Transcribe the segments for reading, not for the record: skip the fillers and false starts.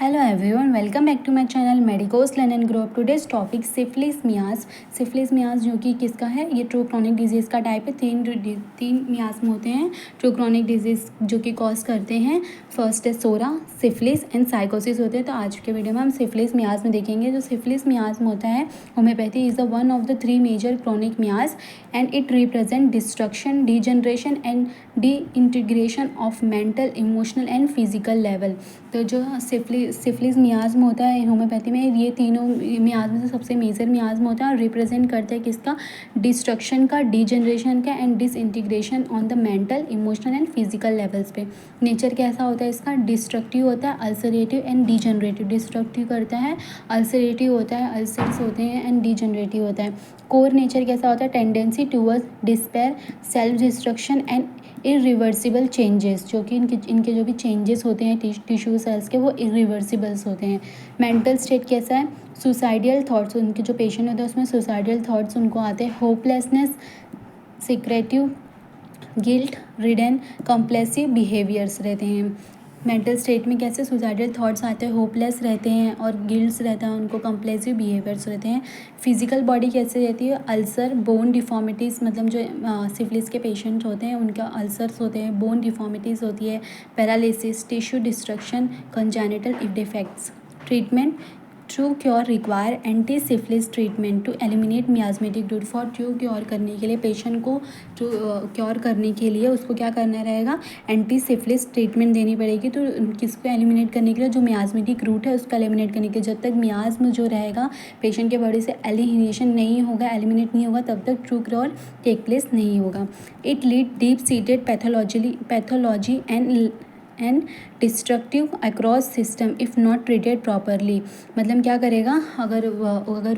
Hello everyone, welcome back to my channel Medicos Learn and Grow Up. Today's topic syphilis miasm. Syphilis miasm जो कि किसका है, ये true chronic disease का type है. तीन मियाज्म होते हैं ट्रू क्रॉनिक डिजीज़ जो कि कॉज करते हैं. फर्स्ट है सोरा, सिफिलिस एंड साइकोसिस होते हैं. तो आज के वीडियो में हम सिफिलिस मियाज्म देखेंगे. जो सिफिलिस मियाज्म होता है, homeopathy is the one of the 3 major chronic miasm and it represent destruction, degeneration and disintegration of mental, emotional and physical level. तो जो सिफिलिस मियाज्म होता है होम्योपैथी में, ये तीनों मियाज्म से सबसे मेजर मियाज्म होता है और रिप्रेजेंट करता है किसका, डिस्ट्रक्शन का, डीजनरेशन का and disintegration on the mental, emotional and physical levels पे. नेचर कैसा होता है इसका, डिस्ट्रक्टिव होता है, अल्सरेटिव एंड डीजनरेटिव. डिस्ट्रक्टिव करता है, अल्सरेटिव होता है, अल्सर्स होते हैं एंड डीजनरेटिव होता है. कोर नेचर कैसा होता है, tendency towards despair, self destruction and irreversible changes. जो कि इनके जो भी चेंजेस होते हैं टिश्यू सेल्स के, वो इरिवर्सिबल्स होते हैं. मेंटल स्टेट कैसा है, सुसाइडियल थॉट्स. उनके जो पेशेंट होते हैं उसमें सुसाइडियल थॉट्स उनको आते हैं. Hopelessness, secretive, guilt ridden, compulsive behaviours रहते हैं. मेंटल स्टेट में कैसे सुसाइडल थॉट्स आते हैं, होपलेस रहते हैं और गिल्ट्स रहता है उनको, कंप्लेसिव बिहेवियर्स रहते हैं. फिजिकल बॉडी कैसे रहती है, अल्सर, बोन डिफॉर्मिटीज़. मतलब जो सिफिलिस के पेशेंट होते हैं उनका अल्सर्स होते हैं, बोन डिफॉर्मिटीज़ होती है, paralysis, tissue destruction, congenital defects. Treatment, true cure require anti syphilis treatment to eliminate miasmatic root. For true cure करने के लिए पेशेंट को, ट्रू क्योर करने के लिए उसको क्या करना रहेगा, एंटी सिफिलिस ट्रीटमेंट देनी पड़ेगी. तो किसको एलिमिनेट करने के लिए, जो मियाज्मेटिक रूट है उसको एलिमिनेट करने के लिए. जब तक मियाज्म जो रहेगा पेशेंट के बॉडी से एलिमिनेशन नहीं होगा, एलिमिनेट नहीं होगा, तब तक ट्रू क्योर टेक प्लेस नहीं होगा. It lead deep seated pathology and destructive across system if not treated properly. मतलब क्या करेगा, अगर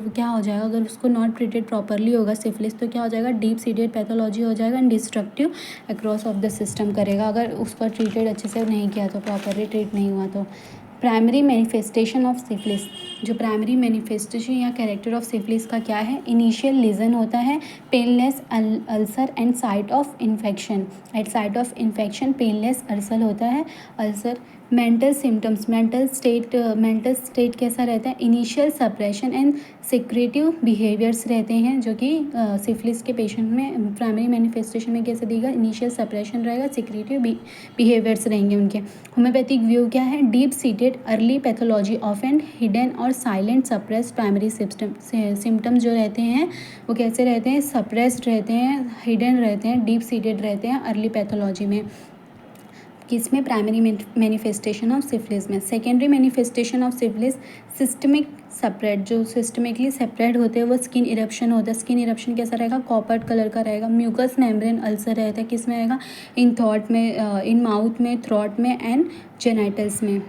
क्या हो जाएगा, अगर उसको नॉट ट्रीटेड प्रॉपरली होगा सिफिलिस, तो क्या हो जाएगा, डीप सीटेड पैथोलॉजी हो जाएगा and destructive across of the system करेगा. अगर उसका ट्रीटेड अच्छे से नहीं किया तो, प्रॉपरली ट्रीट नहीं हुआ तो. Primary manifestation of syphilis. जो प्राइमरी मैनिफेस्टेशन या कैरेक्टर ऑफ सिफिलिस का क्या है, इनिशियल लीजन होता है, painless ulcer and site of infection. At site of infection painless ulcer होता है, ulcer. Mental symptoms, mental state कैसा रहता है, initial suppression and secretive behaviours रहते हैं. जो कि सिफिलिस के पेशेंट में प्राइमरी मैनिफेस्टेशन में कैसे देगा, इनिशियल सप्रेशन रहेगा, सिक्रेटिव बिहेवियर्स रहेंगे उनके. होम्योपैथिक व्यू क्या है, deep seated early pathology of and hidden और साइलेंट सप्रेस्ड प्राइमरी सिम्टम्स जो रहते हैं वो कैसे रहते हैं, सप्रेस्ड रहते हैं, हिडन रहते हैं, डीप सीटेड रहते हैं अर्ली पैथोलॉजी में. किसमें, प्राइमरी मैनिफेस्टेशन ऑफ सिफिलिस में. Secondary manifestation of syphilis, systemic separate. जो सिस्टमिकली सेपरेट होते हैं वो स्किन इरप्शन होता है. स्किन इरप्शन कैसा रहेगा, कॉपर कलर का रहेगा. म्यूकस मेम्ब्रेन अल्सर रहता है, किस में रहेगा, इन थॉट में, इन माउथ में, थ्रॉट में एंड जेनाइटल्स में.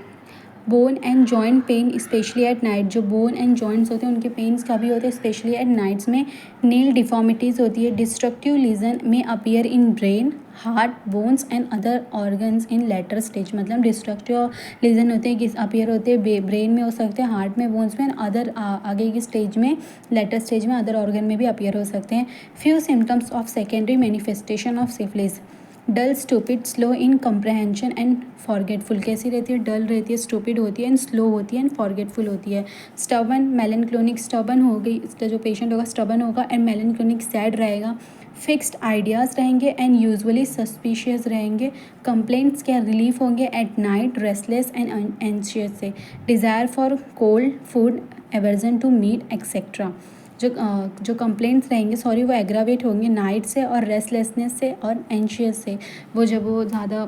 Bone and joint pain specially at night. जो बोन एंड जॉइंट्स होते हैं उनके पेन्स कभी होते हैं, स्पेशली एट नाइट्स में. नील डिफॉर्मिटीज़ होती है. डिस्ट्रक्टिव लीजन में appear in brain, heart, bones and other organs in later stage. मतलब डिस्ट्रक्टिव लीजन होते हैं किस, अपीयर होते हैं ब्रेन में हो सकते हैं, हार्ट में, बोन्स में, अदर आगे की स्टेज में, लेटर स्टेज में अदर ऑर्गन में भी अपीयर हो सकते हैं. Few symptoms of secondary manifestation of syphilis. Dull, stupid, slow in comprehension and forgetful. कैसी रहती है, डल रहती है, स्टूपिड होती है एंड स्लो होती है एंड फॉरगेटफुल होती है. स्टबन, मेलनक्लोनिक. स्टबन हो गई, इसका जो पेशेंट होगा स्टबन होगा एंड मेलनक्लोनिक, सैड रहेगा. फिक्स्ड आइडियाज़ रहेंगे एंड यूजुअली सस्पिशियस रहेंगे. कंप्लेंट्स क्या, रिलीफ होंगे at night, restless and anxious से. Desire for cold food, aversion to meat etcetera. जो कंप्लेंट्स रहेंगे वो एग्रावेट होंगे नाइट से और रेस्टलेसनेस से और एंशियस से. वो जब वो ज़्यादा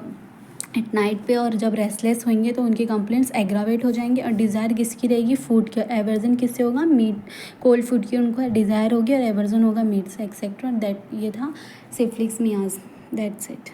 एट नाइट पे और जब रेस्टलेस होंगे तो उनकी कंप्लेंट्स एग्रावेट हो जाएंगे. और डिज़ायर किसकी रहेगी, फूड की. एवर्जन किससे होगा, मीट, कोल्ड फूड की उनको डिज़ायर होगी और एवर्जन होगा मीट से एक्सेट्रा. दैट ये था सिफिलिस मियाज. That's it.